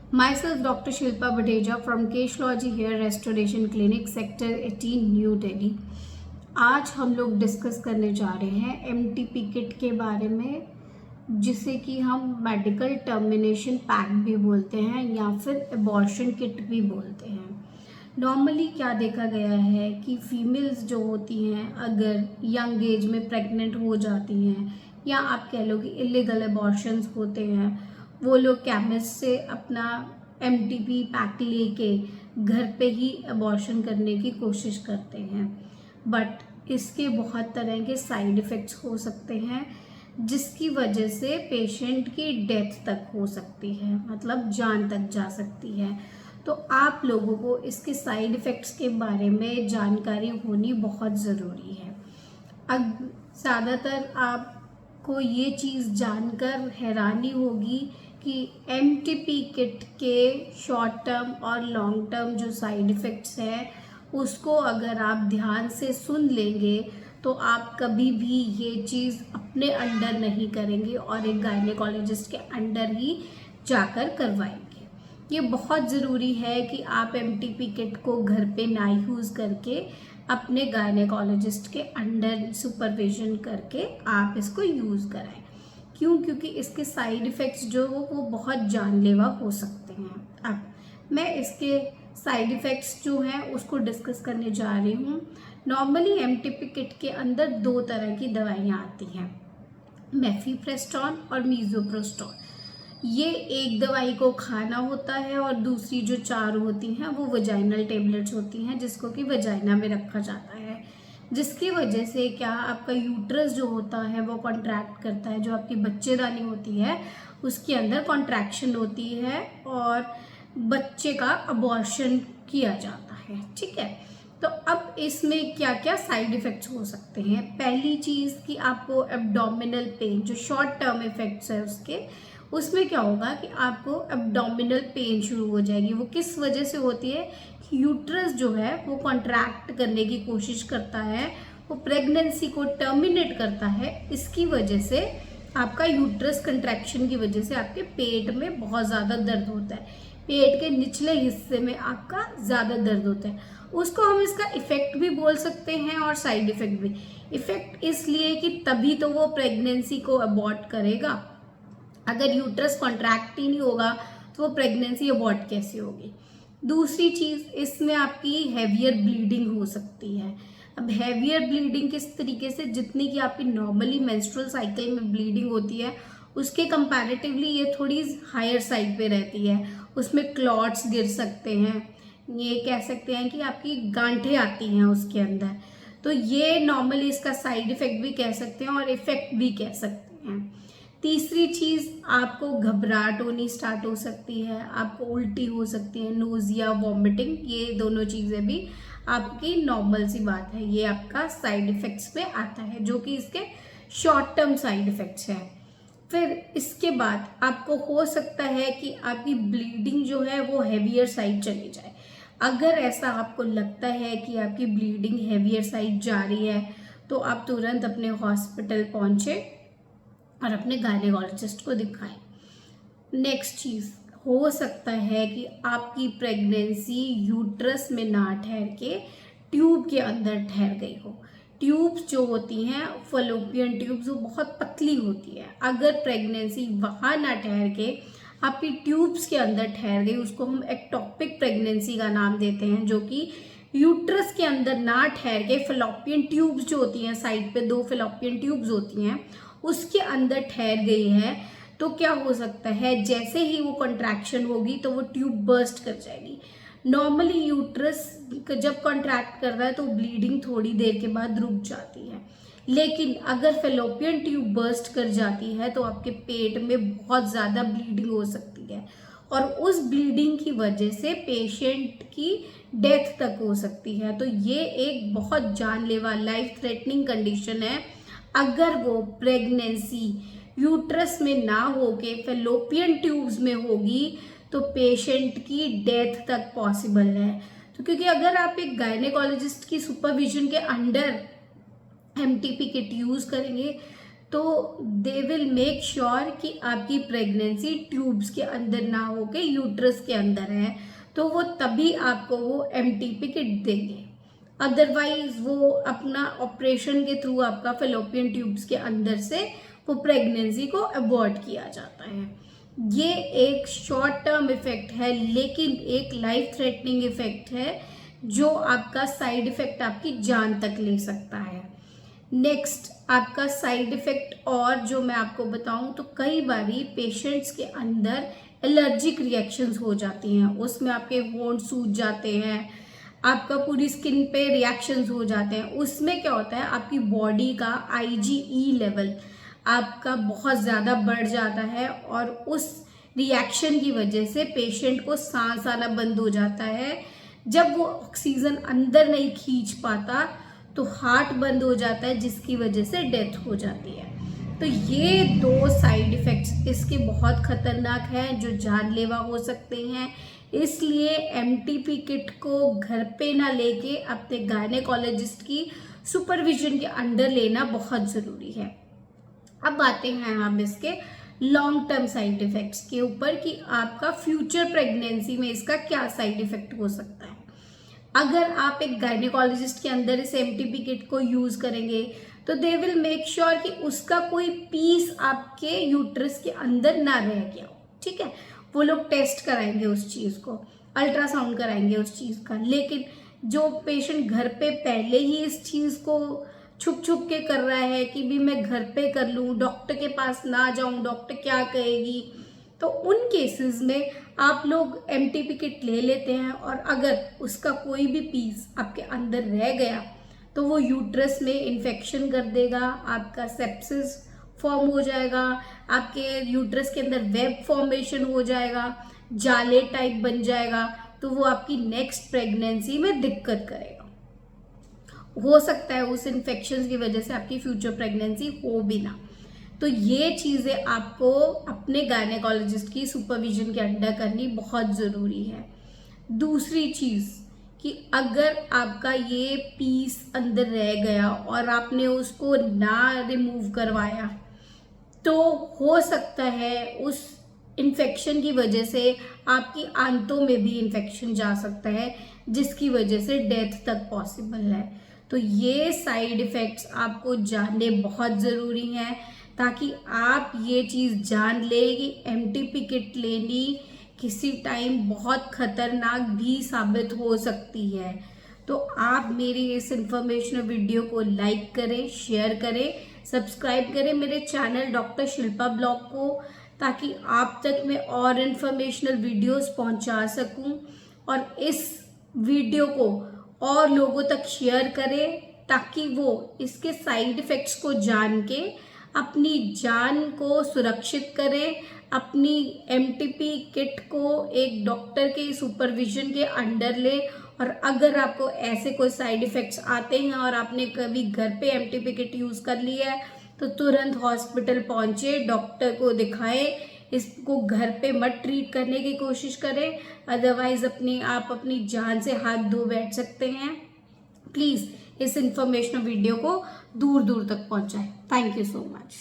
Myself, Dr. Shilpa Badeja from Cashology Hair Restoration Clinic, Sector 18, new Delhi. आज हम लोग discuss करने जा रहे हैं MTP किट के बारे में, जिसे कि हम मेडिकल टर्मिनेशन पैक भी बोलते हैं या फिर एबॉर्शन किट भी बोलते हैं। नॉर्मली क्या देखा गया है कि फीमेल्स जो होती हैं अगर यंग एज में प्रेग्नेंट हो जाती हैं या आप कह लो कि इलीगल एबॉर्शंस होते हैं, वो लोग केमिस्ट से अपना MTP पैक लेके घर पे ही एबॉर्शन करने की कोशिश करते हैं। बट इसके बहुत तरह के साइड इफ़ेक्ट्स हो सकते हैं, जिसकी वजह से पेशेंट की डेथ तक हो सकती है, मतलब जान तक जा सकती है। तो आप लोगों को इसके साइड इफ़ेक्ट्स के बारे में जानकारी होनी बहुत ज़रूरी है। अब ज़्यादातर आपको ये चीज़ जानकर हैरानी होगी कि MTP किट के शॉर्ट टर्म और लॉन्ग टर्म जो साइड इफ़ेक्ट्स हैं, उसको अगर आप ध्यान से सुन लेंगे तो आप कभी भी ये चीज़ अपने अंडर नहीं करेंगे और एक गायनेकोलॉजिस्ट के अंडर ही जाकर करवाएंगे। ये बहुत ज़रूरी है कि आप MTP किट को घर पे ना यूज़ करके अपने गायनेकोलॉजिस्ट के अंडर सुपरविजन करके आप इसको यूज़ कराएं। क्यों? क्योंकि इसके साइड इफ़ेक्ट्स जो हो वो बहुत जानलेवा हो सकते हैं। अब मैं इसके साइड इफ़ेक्ट्स जो हैं उसको डिस्कस करने जा रही हूँ। नॉर्मली MTP किट के अंदर दो तरह की दवाइयाँ आती हैं, मेफीप्रेस्टोन और मीज़ोप्रोस्टोल। ये एक दवाई को खाना होता है और दूसरी जो चार होती हैं वो वजाइनल टेबलेट्स होती हैं, जिसको कि वजाइना में रखा जाता है, जिसकी वजह से क्या आपका यूट्रस जो होता है वो कॉन्ट्रैक्ट करता है। जो आपकी बच्चेदानी होती है उसके अंदर कॉन्ट्रैक्शन होती है और बच्चे का अबॉर्शन किया जाता है। ठीक है, तो अब इसमें क्या क्या साइड इफ़ेक्ट्स हो सकते हैं। पहली चीज़ कि आपको एब्डोमिनल पेन, जो शॉर्ट टर्म इफ़ेक्ट्स है उसमें क्या होगा कि आपको एब्डोमिनल पेन शुरू हो जाएगी। वो किस वजह से होती है कि यूट्रस जो है वो कॉन्ट्रैक्ट करने की कोशिश करता है, वो प्रेगनेंसी को टर्मिनेट करता है। इसकी वजह से आपका यूट्रस कंट्रैक्शन की वजह से आपके पेट में बहुत ज़्यादा दर्द होता है, पेट के निचले हिस्से में आपका ज़्यादा दर्द होता है। उसको हम इसका इफ़ेक्ट भी बोल सकते हैं और साइड इफ़ेक्ट भी। इफ़ेक्ट इसलिए कि तभी तो वो प्रेगनेंसी को अबॉर्ट करेगा। अगर यूट्रस कॉन्ट्रैक्ट ही नहीं होगा तो वो प्रेगनेंसी अबॉर्ट कैसे होगी। दूसरी चीज़, इसमें आपकी हैवियर ब्लीडिंग हो सकती है। अब हैवियर ब्लीडिंग किस तरीके से, जितनी कि आपकी नॉर्मली मेंस्ट्रुअल साइकिल में ब्लीडिंग होती है उसके कंपैरेटिवली ये थोड़ी हायर साइड पे रहती है। उसमें क्लॉट्स गिर सकते हैं, ये कह सकते हैं कि आपकी गांठें आती हैं उसके अंदर। तो ये नॉर्मली इसका साइड इफ़ेक्ट भी कह सकते हैं और इफ़ेक्ट भी कह सकते हैं। तीसरी चीज़, आपको घबराहट होनी स्टार्ट हो सकती है, आपको उल्टी हो सकती है, नोजिया, वॉमिटिंग, ये दोनों चीज़ें भी आपकी नॉर्मल सी बात है। ये आपका साइड इफ़ेक्ट्स पे आता है, जो कि इसके शॉर्ट टर्म साइड इफ़ेक्ट्स हैं। फिर इसके बाद आपको हो सकता है कि आपकी ब्लीडिंग जो है वो हैवियर साइड चली जाए। अगर ऐसा आपको लगता है कि आपकी ब्लीडिंग हैवियर साइड जा रही है तो आप तुरंत अपने हॉस्पिटल पहुँचे और अपने गायनेकोलॉजिस्ट को दिखाएं। नेक्स्ट चीज़, हो सकता है कि आपकी प्रेगनेंसी यूट्रस में ना ठहर के ट्यूब के अंदर ठहर गई हो। ट्यूब्स जो होती हैं फलोपियन ट्यूब्स, वो बहुत पतली होती है। अगर प्रेगनेंसी वहाँ ना ठहर के आपकी ट्यूब्स के अंदर ठहर गई, उसको हम एक्टोपिक प्रेगनेंसी का नाम देते हैं, जो कि यूट्रस के अंदर ना ठहर के फलोपियन ट्यूब्स जो होती हैं, साइड पे दो फलोपियन ट्यूब्स होती हैं, उसके अंदर ठहर गई है, तो क्या हो सकता है, जैसे ही वो कॉन्ट्रैक्शन होगी तो वो ट्यूब बर्स्ट कर जाएगी। नॉर्मली यूट्रस जब कॉन्ट्रैक्ट करता है तो ब्लीडिंग थोड़ी देर के बाद रुक जाती है, लेकिन अगर फेलोपियन ट्यूब बर्स्ट कर जाती है तो आपके पेट में बहुत ज़्यादा ब्लीडिंग हो सकती है और उस ब्लीडिंग की वजह से पेशेंट की डेथ तक हो सकती है। तो ये एक बहुत जानलेवा, लाइफ थ्रेटनिंग कंडीशन है। अगर वो प्रेगनेंसी यूट्रस में ना होके फेलोपियन ट्यूब्स में होगी तो पेशेंट की डेथ तक पॉसिबल है। तो क्योंकि अगर आप एक गायनेकोलॉजिस्ट की सुपरविजन के अंडर MTP किट यूज़ करेंगे तो दे विल मेक श्योर कि आपकी प्रेगनेंसी ट्यूब्स के अंदर ना हो के यूट्रस के अंदर है, तो वो तभी आपको वो एमटीपी किट देंगे। अदरवाइज वो अपना ऑपरेशन के थ्रू आपका फेलोपियन ट्यूब्स के अंदर से वो प्रेगनेंसी को अबॉर्ट किया जाता है। ये एक शॉर्ट टर्म इफेक्ट है, लेकिन एक लाइफ थ्रेटनिंग इफेक्ट है जो आपका साइड इफेक्ट आपकी जान तक ले सकता है। नेक्स्ट आपका साइड इफेक्ट और जो मैं आपको बताऊं, तो कई बारी पेशेंट्स के अंदर एलर्जिक रिएक्शंस हो जाती हैं, उसमें आपके होंठ सूज जाते हैं, आपका पूरी स्किन पे रिएक्शंस हो जाते हैं। उसमें क्या होता है, आपकी बॉडी का IgE लेवल आपका बहुत ज़्यादा बढ़ जाता है और उस रिएक्शन की वजह से पेशेंट को सांस आना बंद हो जाता है। जब वो ऑक्सीजन अंदर नहीं खींच पाता तो हार्ट बंद हो जाता है, जिसकी वजह से डेथ हो जाती है। तो ये 2 साइड इफ़ेक्ट्स इसके बहुत खतरनाक हैं जो जानलेवा हो सकते हैं। इसलिए MTP किट को घर पे ना लेके अपने गायनेकोलॉजिस्ट की सुपरविजन के अंडर लेना बहुत ज़रूरी है। अब आते हैं हम इसके लॉन्ग टर्म साइड इफ़ेक्ट्स के ऊपर कि आपका फ्यूचर प्रेगनेंसी में इसका क्या साइड इफ़ेक्ट हो सकता है। अगर आप एक गायनेकोलॉजिस्ट के अंदर इस MTP किट को यूज़ करेंगे तो दे विल मेक श्योर कि उसका कोई पीस आपके यूट्रस के अंदर ना रह गया हो। ठीक है, वो लोग टेस्ट कराएंगे उस चीज़ को, अल्ट्रासाउंड कराएंगे उस चीज़ का। लेकिन जो पेशेंट घर पे पहले ही इस चीज़ को छुप छुप के कर रहा है कि भी मैं घर पे कर लूँ, डॉक्टर के पास ना जाऊँ, डॉक्टर क्या कहेगी, तो उन केसेस में आप लोग MTP किट ले लेते हैं और अगर उसका कोई भी पीस आपके अंदर रह गया तो वो यूट्रस में इन्फेक्शन कर देगा, आपका सेप्सिस फॉर्म हो जाएगा, आपके यूट्रस के अंदर वेब फॉर्मेशन हो जाएगा, जाले टाइप बन जाएगा, तो वो आपकी नेक्स्ट प्रेगनेंसी में दिक्कत करेगा। हो सकता है उस इन्फेक्शन की वजह से आपकी फ्यूचर प्रेगनेंसी हो भी ना। तो ये चीज़ें आपको अपने गायनेकोलॉजिस्ट की सुपरविजन के अंडर करनी बहुत ज़रूरी है। दूसरी चीज़ कि अगर आपका ये पीस अंदर रह गया और आपने उसको ना रिमूव करवाया तो हो सकता है उस इन्फेक्शन की वजह से आपकी आंतों में भी इन्फेक्शन जा सकता है, जिसकी वजह से डेथ तक पॉसिबल है। तो ये साइड इफ़ेक्ट्स आपको जानने बहुत ज़रूरी हैं ताकि आप ये चीज़ जान ले कि MTP किट लेनी किसी टाइम बहुत खतरनाक भी साबित हो सकती है। तो आप मेरी इस इंफॉर्मेशनल वीडियो को लाइक करें, शेयर करें, सब्सक्राइब करें मेरे चैनल डॉक्टर शिल्पा ब्लॉग को, ताकि आप तक मैं और इन्फॉर्मेशनल वीडियोस पहुंचा सकूं। और इस वीडियो को और लोगों तक शेयर करें ताकि वो इसके साइड इफ़ेक्ट्स को जान के अपनी जान को सुरक्षित करें, अपनी MTP किट को एक डॉक्टर के सुपरविजन के अंडर ले। और अगर आपको ऐसे कोई साइड इफ़ेक्ट्स आते हैं और आपने कभी घर पे MTP किट यूज़ कर लिया है तो तुरंत हॉस्पिटल पहुँचे, डॉक्टर को दिखाएं, इसको घर पे मत ट्रीट करने की कोशिश करें, अदरवाइज़ आप अपनी जान से हाथ धो बैठ सकते हैं। प्लीज़ इस इंफॉर्मेशनल वीडियो को दूर दूर तक पहुँचाएं। Thank you so much.